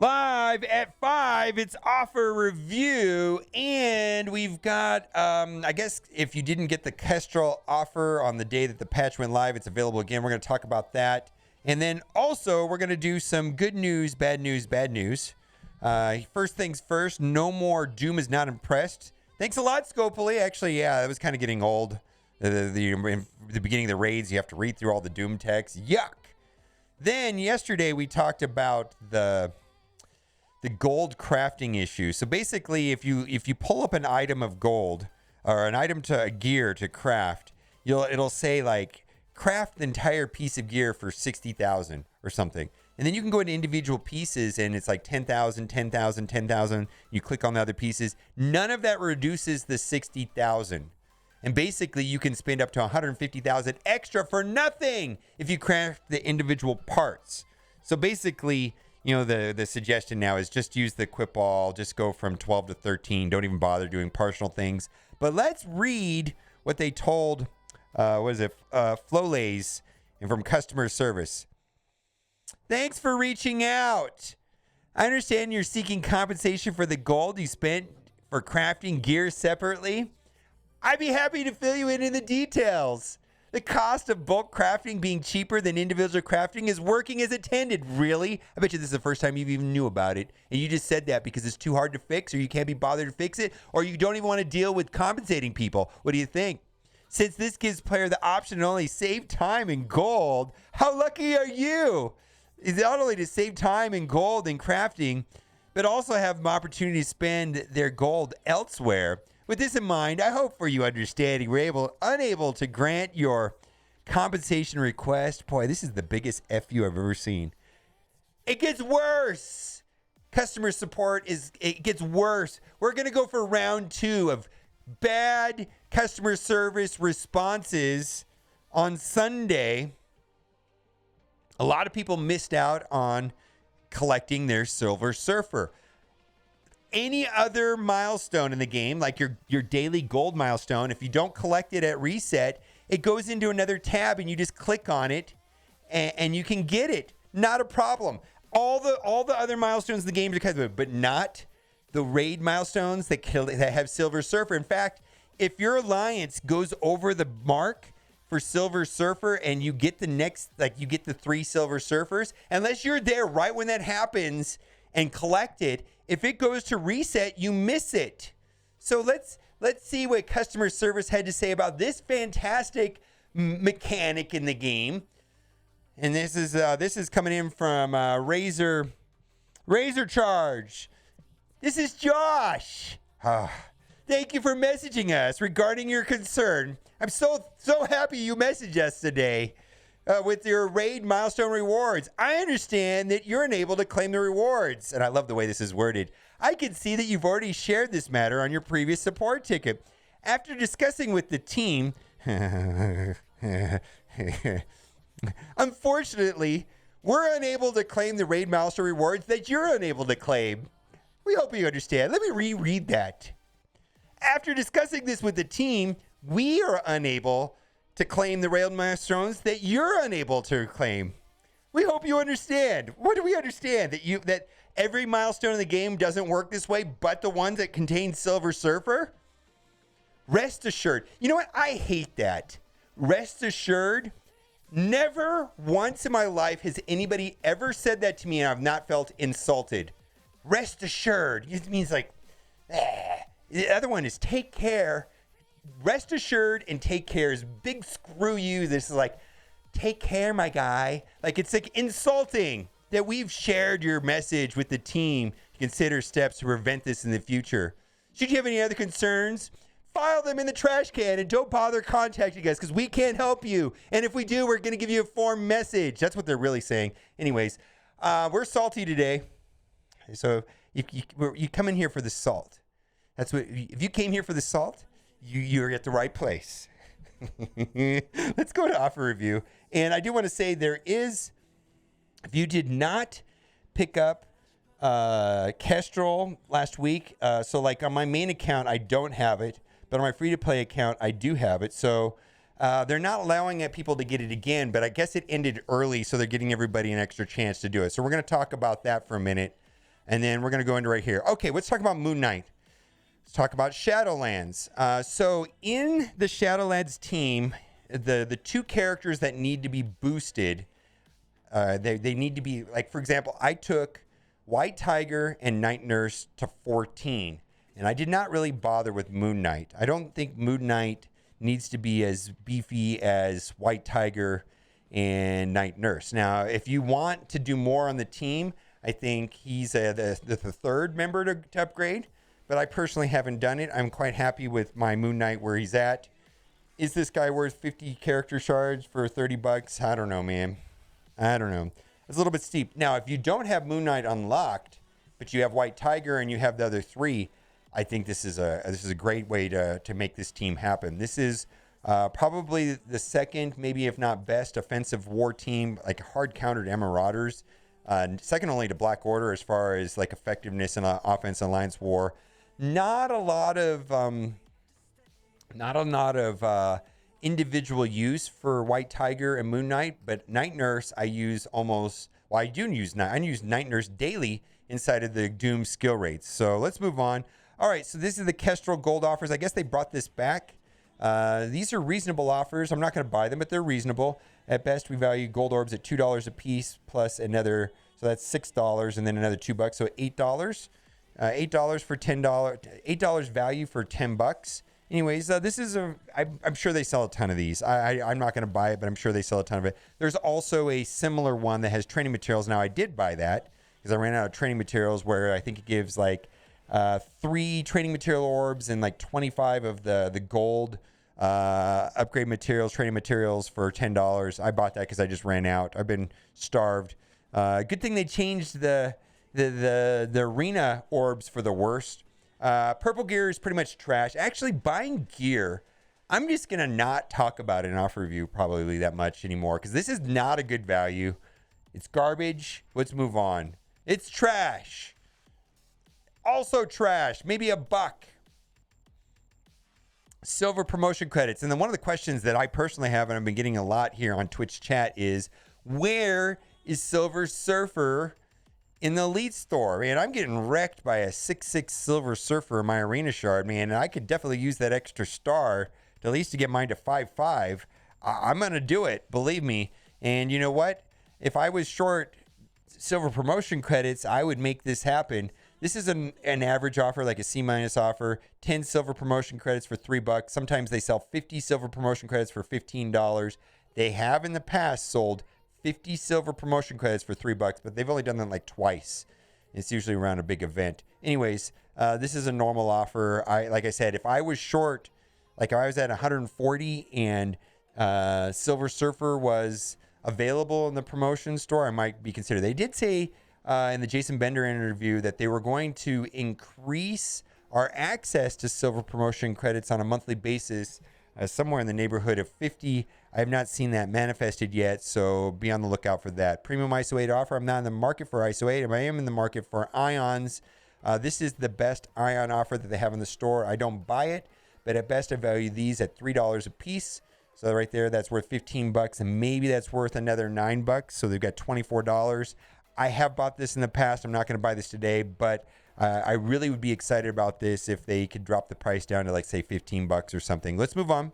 Live at 5, it's offer review, and we've got, I guess if you didn't get the Kestrel offer on the day that the patch went live, it's available again. We're going to talk about that. And then also, we're going to do some good news, bad news, bad news. First things first, no more Doom is not impressed. Thanks a lot, Scopely. Actually, yeah, it was kind of getting old. The beginning of the raids, you have to read through all the Doom text. Yuck. Then yesterday, we talked about the gold crafting issue. So basically, if you pull up an item of gold or an item to a gear to craft, it'll say like craft the entire piece of gear for 60,000 or something. And then you can go into individual pieces and it's like 10,000, 10,000, 10,000. You click on the other pieces. None of that reduces the 60,000. And basically you can spend up to 150,000 extra for nothing if you craft the individual parts. So basically, you know, the suggestion now is just use the equip all, just go from 12 to 13. Don't even bother doing partial things. But let's read what they told, Flolays and from customer service. Thanks for reaching out. I understand you're seeking compensation for the gold you spent for crafting gear separately. I'd be happy to fill you in the details. The cost of bulk crafting being cheaper than individual crafting is working as intended. Really? I bet you this is the first time you even knew about it. And you just said that because it's too hard to fix or you can't be bothered to fix it or you don't even want to deal with compensating people. What do you think? Since this gives player the option to only save time and gold, how lucky are you? Is not only to save time and gold in crafting, but also have an opportunity to spend their gold elsewhere. With this in mind, I hope for you understanding we're unable to grant your compensation request. Boy, this is the biggest FU I've ever seen. It gets worse. Customer support it gets worse. We're going to go for round 2 of bad customer service responses on Sunday. A lot of people missed out on collecting their Silver Surfer. Any other milestone in the game, like your daily gold milestone, if you don't collect it at reset, it goes into another tab and you just click on it and you can get it. Not a problem. All the other milestones in the game are kind of, but not the raid milestones that have Silver Surfer. In fact, if your alliance goes over the mark for Silver Surfer and you get the next, like you get the 3 Silver Surfers, unless you're there right when that happens and collect it, if it goes to reset, you miss it. So let's see what customer service had to say about this fantastic mechanic in the game. And this is coming in from Razor Charge. This is Josh. Thank you for messaging us regarding your concern. I'm so happy you messaged us today. With your raid milestone rewards. I understand that you're unable to claim the rewards. And I love the way this is worded. I can see that you've already shared this matter on your previous support ticket. After discussing with the team, unfortunately, we're unable to claim the raid milestone rewards that you're unable to claim. We hope you understand. Let me reread that. After discussing this with the team, we are unable to claim the raid milestones that you're unable to claim. We hope you understand. What do we understand? That every milestone in the game doesn't work this way, but the ones that contain Silver Surfer? Rest assured. You know what? I hate that. Rest assured. Never once in my life has anybody ever said that to me and I've not felt insulted. Rest assured. It means like, The other one is take care. Rest assured and take care is big screw you. This is like, take care, my guy. Like, it's like insulting that we've shared your message with the team to consider steps to prevent this in the future. Should you have any other concerns, file them in the trash can and don't bother contacting us because we can't help you. And if we do, we're going to give you a form message. That's what they're really saying. Anyways, we're salty today. So you come in here for the salt. That's what. If you came here for the salt, you're at the right place. Let's go to offer review. And I do want to say there is, if you did not pick up Kestrel last week, so like on my main account, I don't have it, but on my free-to-play account, I do have it. So they're not allowing people to get it again, but I guess it ended early, so they're giving everybody an extra chance to do it. So we're going to talk about that for a minute. And then we're going to go into right here. Okay, let's talk about Moon Knight. Let's talk about Shadowlands. So in the Shadowlands team, the two characters that need to be boosted, they need to be, like, for example, I took White Tiger and Night Nurse to 14. And I did not really bother with Moon Knight. I don't think Moon Knight needs to be as beefy as White Tiger and Night Nurse. Now, if you want to do more on the team, I think he's the third member to upgrade. But I personally haven't done it. I'm quite happy with my Moon Knight where he's at. Is this guy worth 50 character shards for $30? I don't know, man. I don't know. It's a little bit steep. Now, if you don't have Moon Knight unlocked, but you have White Tiger and you have the other three, I think this is a great way to make this team happen. This is probably the second, maybe if not best, offensive war team, like hard countered Marauders. Second only to Black Order as far as like effectiveness in offense and alliance war. Not a lot of individual use for White Tiger and Moon Knight, but Night Nurse I use almost. Well, I use Night Nurse daily inside of the Doom skill rates. So let's move on. All right, so this is the Kestrel gold offers. I guess they brought this back. These are reasonable offers. I'm not going to buy them, but they're reasonable. At best, we value gold orbs at $2 a piece plus another. So that's $6 and then another $2. So $8. $8 for $10. $8 value for $10. Anyways, this is I'm sure they sell a ton of these. I'm not going to buy it, but I'm sure they sell a ton of it. There's also a similar one that has training materials. Now, I did buy that because I ran out of training materials where I think it gives like 3 training material orbs and like 25 of the gold upgrade materials, training materials for $10. I bought that because I just ran out. I've been starved. Good thing they changed the arena orbs for the worst. Purple gear is pretty much trash. Actually, buying gear, I'm just going to not talk about it in offer review probably that much anymore because this is not a good value. It's garbage. Let's move on. It's trash. Also trash. Maybe $1. Silver promotion credits. And then one of the questions that I personally have, and I've been getting a lot here on Twitch chat, is where is Silver Surfer in the Elite Store? Man, I'm getting wrecked by a 6/6 Silver Surfer in my arena shard, man. And I could definitely use that extra star to at least to get mine to 5/5. I'm going to do it, believe me. And you know what? If I was short silver promotion credits, I would make this happen. This is an average offer, like a C- offer. 10 silver promotion credits for $3. Sometimes they sell 50 silver promotion credits for $15. They have in the past sold 50 silver promotion credits for $3, but they've only done that like twice. It's usually around a big event. Anyways, this is a normal offer. Like I said, if I was short, like if I was at 140 and Silver Surfer was available in the promotion store, I might be considered. They did say in the Jason Bender interview that they were going to increase our access to silver promotion credits on a monthly basis, somewhere in the neighborhood of 50. I have not seen that manifested yet, so be on the lookout for that. Premium ISO 8 offer. I'm not in the market for ISO 8. I am in the market for ions. This is the best ion offer that they have in the store. I don't buy it, but at best I value these at $3 a piece. So right there, that's worth $15, and maybe that's worth another $9. So they've got $24. I have bought this in the past. I'm not going to buy this today, but I really would be excited about this if they could drop the price down to, like, say, $15 or something. Let's move on.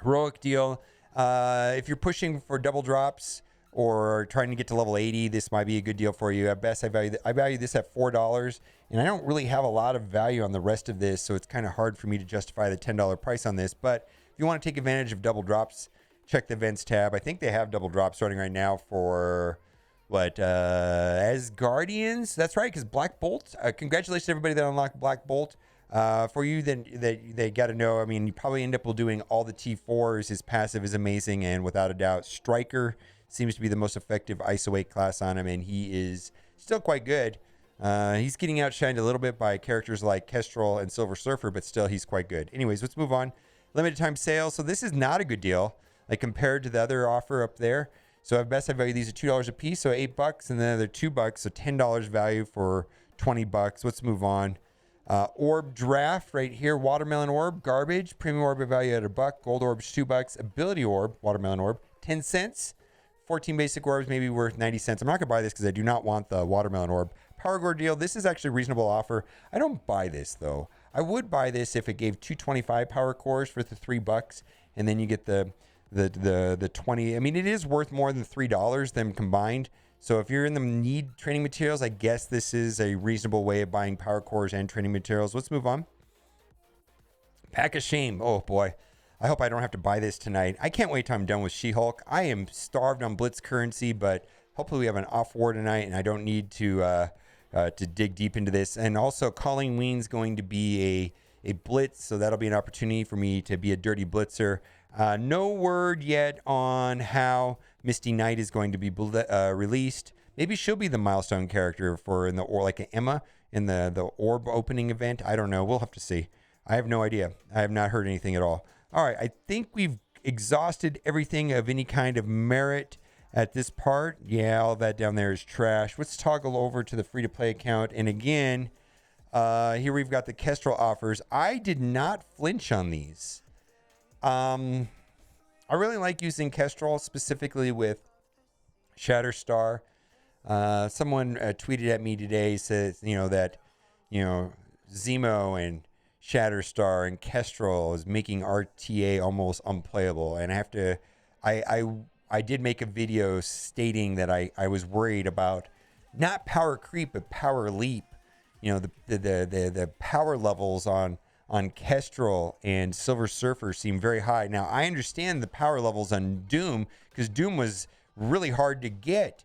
Heroic deal. If you're pushing for double drops or trying to get to level 80, this might be a good deal for you. At best, I value this at $4, and I don't really have a lot of value on the rest of this, so it's kind of hard for me to justify the $10 price on this. But if you want to take advantage of double drops, check the events tab. I think they have double drops starting right now for as Guardians. That's right, because Black Bolt. Congratulations to everybody that unlocked Black Bolt. For you, then they got to know. I mean, you probably end up doing all the T4s. His passive is amazing, and without a doubt, Striker seems to be the most effective ISO 8 class on him, and he is still quite good. He's getting outshined a little bit by characters like Kestrel and Silver Surfer, but still he's quite good. Anyways, let's move on. Limited time sale. So this is not a good deal, like compared to the other offer up there. So at best, I value these at $2 a piece, so $8, and then another $2, so $10 value for $20. Let's move on. Orb draft right here. Watermelon orb, garbage. Premium orb value at $1. Gold orb $2. Ability orb, watermelon orb, 10 cents. 14 basic orbs, maybe worth 90 cents. I'm not going to buy this because I do not want the watermelon orb. Power Core deal. This is actually a reasonable offer. I don't buy this, though. I would buy this if it gave 225 power cores for the $3, and then you get the 20. I mean, it is worth more than $3 them combined. So if you're in the need training materials, I guess this is a reasonable way of buying power cores and training materials. Let's move on. Pack of Shame. Oh boy. I hope I don't have to buy this tonight. I can't wait till I'm done with She-Hulk. I am starved on Blitz currency, but hopefully we have an off war tonight and I don't need to dig deep into this. And also Colleen Ween's going to be a Blitz, so that'll be an opportunity for me to be a dirty Blitzer. No word yet on how Misty Knight is going to be released. Maybe she'll be the milestone character or like an Emma in the orb opening event. I don't know. We'll have to see. I have no idea. I have not heard anything at all. All right. I think we've exhausted everything of any kind of merit at this part. Yeah, all that down there is trash. Let's toggle over to the free-to-play account. And again, here we've got the Kestrel offers. I did not flinch on these. I really like using Kestrel, specifically with Shatterstar. Someone tweeted at me today, says, that, Zemo and Shatterstar and Kestrel is making RTA almost unplayable. And I did make a video stating that I was worried about not power creep, but power leap. The power levels on Kestrel and Silver Surfer seem very high. Now, I understand the power levels on Doom, because Doom was really hard to get.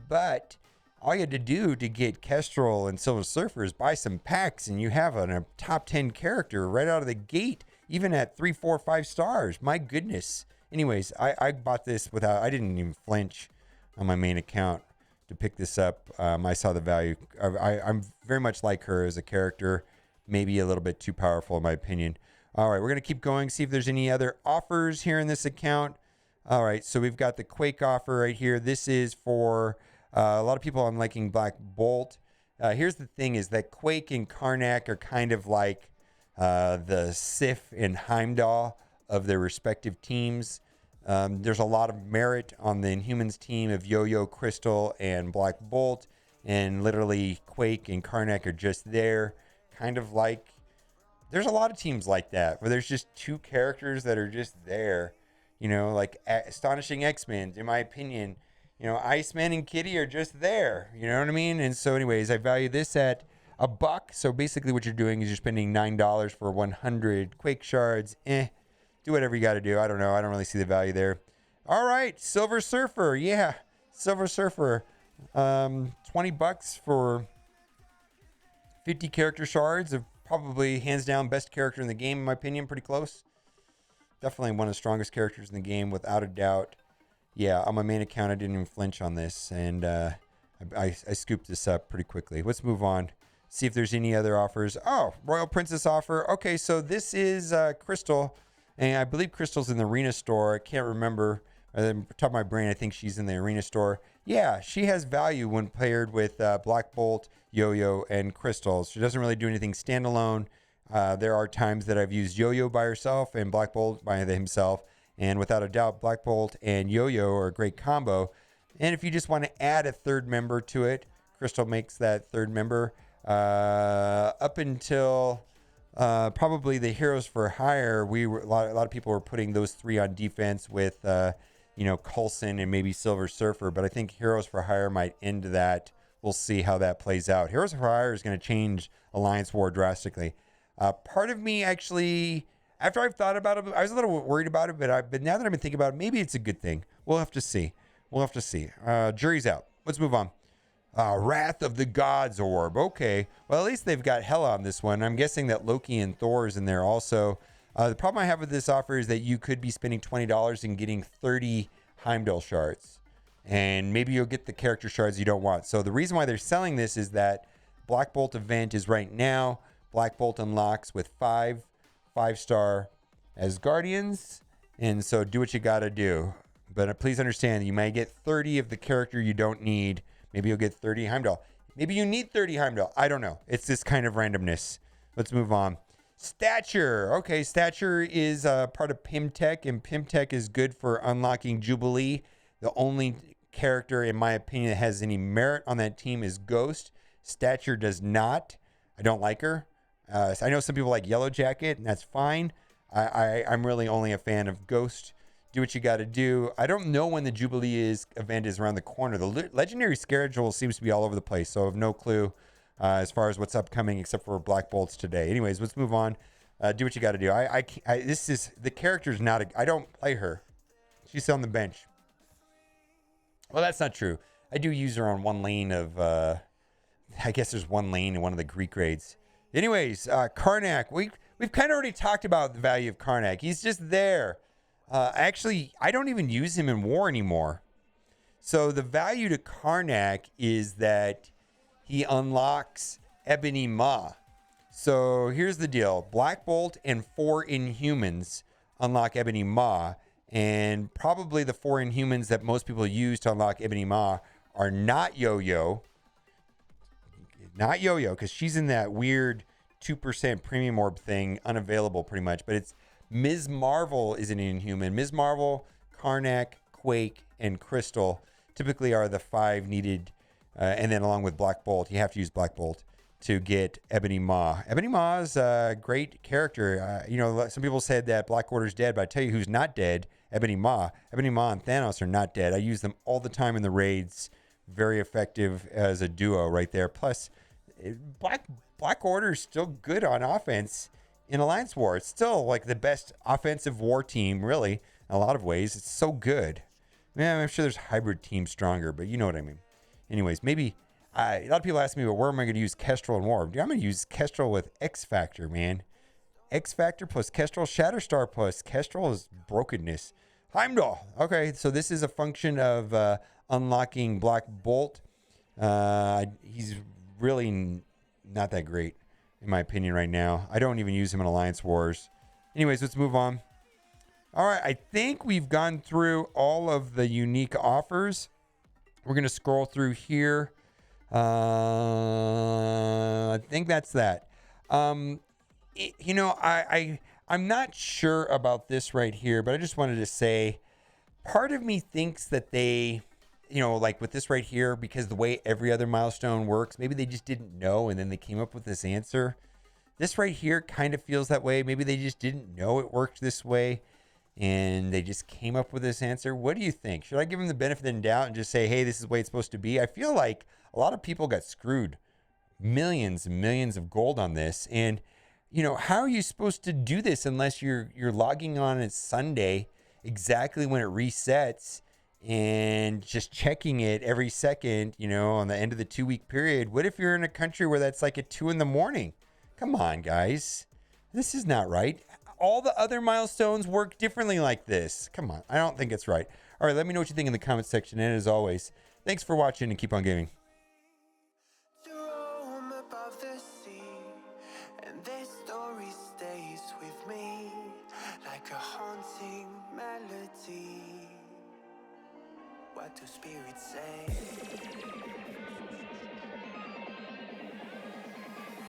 But all you had to do to get Kestrel and Silver Surfer is buy some packs, and you have a top 10 character right out of the gate, even at 3, 4, 5 stars. My goodness. Anyways, I bought this I didn't even flinch on my main account to pick this up. I saw the value. I'm very much like her as a character, maybe a little bit too powerful in my opinion. All right, we're going to keep going, see if there's any other offers here in this account. All right, so we've got the Quake offer right here. This is for a lot of people on liking Black Bolt. Here's the thing is that Quake and Karnak are kind of like the Sif and Heimdall of their respective teams. There's a lot of merit on the Inhumans team of Yo-Yo, Crystal, and Black Bolt. And literally Quake and Karnak are just there. Kind of like, there's a lot of teams like that, where there's just two characters that are just there. Like Astonishing X-Men, in my opinion. Iceman and Kitty are just there. You know what I mean? And so anyways, I value this at $1. So basically what you're doing is you're spending $9 for 100 Quake shards. Do whatever you got to do. I don't know. I don't really see the value there. All right. Silver Surfer. Yeah. Silver Surfer. $20 for 50 character shards of probably hands down best character in the game, in my opinion. Pretty close. Definitely one of the strongest characters in the game, without a doubt. Yeah, on my main account, I didn't even flinch on this, and I scooped this up pretty quickly. Let's move on. See if there's any other offers. Oh, Royal Princess offer. Okay, so this is Crystal, and I believe Crystal's in the Arena store. I can't remember. At the top of my brain, I think she's in the Arena store. Yeah, she has value when paired with Black Bolt, Yo-Yo, and Crystal. She doesn't really do anything standalone. There are times that I've used Yo-Yo by herself and Black Bolt by himself. And without a doubt, Black Bolt and Yo-Yo are a great combo. And if you just want to add a third member to it, Crystal makes that third member. Up until probably the Heroes for Hire, a lot of people were putting those three on defense with Coulson and maybe Silver Surfer. But I think Heroes for Hire might end that. We'll see how that plays out. Heroes for Hire is going to change Alliance War drastically. Part of me actually, after I've thought about it, I was a little worried about it, but now that I've been thinking about it, maybe it's a good thing. We'll have to see. Jury's out. Let's move on. Wrath of the Gods orb. Okay. Well, at least they've got Hela on this one. I'm guessing that Loki and Thor is in there also. The problem I have with this offer is that you could be spending $20 and getting 30 Heimdall shards. And maybe you'll get the character shards you don't want. So the reason why they're selling this is that Black Bolt event is right now. Black Bolt unlocks with 5-star as Guardians. And so do what you got to do. But please understand, you may get 30 of the character you don't need. Maybe you'll get 30 Heimdall. Maybe you need 30 Heimdall. I don't know. It's this kind of randomness. Let's move on. Stature. Okay, Stature is part of Pimtech, and Pimtech is good for unlocking Jubilee. The only character, in my opinion, that has any merit on that team is Ghost. Stature does not. I don't like her. I know some people like Yellow Jacket, and that's fine. I'm really only a fan of Ghost. Do what you got to do. I don't know when the Jubilee event is around the corner. The legendary schedule seems to be all over the place, so I have no clue as far as what's upcoming except for Black Bolts today. Anyways, let's move on. Do what you got to do. This is the character's not. I don't play her. She's on the bench. Well, that's not true. I do use her on one lane of. I guess there's one lane in one of the Greek raids. Anyways, Karnak. We've kind of already talked about the value of Karnak. He's just there. Actually, I don't even use him in war anymore. So the value to Karnak is that he unlocks Ebony Maw. So here's the deal. Black Bolt and 4 Inhumans unlock Ebony Maw. And probably the 4 Inhumans that most people use to unlock Ebony Maw are not Yo-Yo. Not Yo-Yo, because she's in that weird 2% premium orb thing, unavailable pretty much. But it's Ms. Marvel is an Inhuman. Ms. Marvel, Karnak, Quake, and Crystal typically are the 5 needed. And then along with Black Bolt, you have to use Black Bolt to get Ebony Maw. Ebony Maw is a great character. Some people said that Black Order's dead, but I tell you who's not dead, Ebony Maw. Ebony Maw and Thanos are not dead. I use them all the time in the raids. Very effective as a duo right there. Plus, Black Order is still good on offense in Alliance War. It's still like the best offensive war team, really, in a lot of ways. It's so good. Man, I'm sure there's hybrid teams stronger, but you know what I mean. Anyways, maybe a lot of people ask me, well, where am I going to use Kestrel in war? Dude, I'm going to use Kestrel with X Factor, man. X Factor plus Kestrel, Shatterstar plus Kestrel is brokenness. Heimdall. Okay, so this is a function of unlocking Black Bolt. He's really not that great, in my opinion, right now. I don't even use him in Alliance Wars. Anyways, let's move on. All right, I think we've gone through all of the unique offers. We're going to scroll through here. I think that's that. I'm not sure about this right here, but I just wanted to say, part of me thinks that they, like with this right here, because the way every other milestone works, maybe they just didn't know and then they came up with this answer. This right here kind of feels that way. Maybe they just didn't know it worked this way and they just came up with this answer. What do you think? Should I give them the benefit of the doubt and just say, hey, this is the way it's supposed to be? I feel like a lot of people got screwed. Millions and millions of gold on this. And, how are you supposed to do this unless you're logging on at Sunday exactly when it resets and just checking it every second, on the end of the 2-week period? What if you're in a country where that's like at 2 a.m? Come on, guys. This is not right. All the other milestones work differently like this. Come on. I don't think it's right. All right, let me know what you think in the comments section. And as always, thanks for watching and keep on gaming. Above the sea, and this story stays with me like a haunting melody. What do spirits say?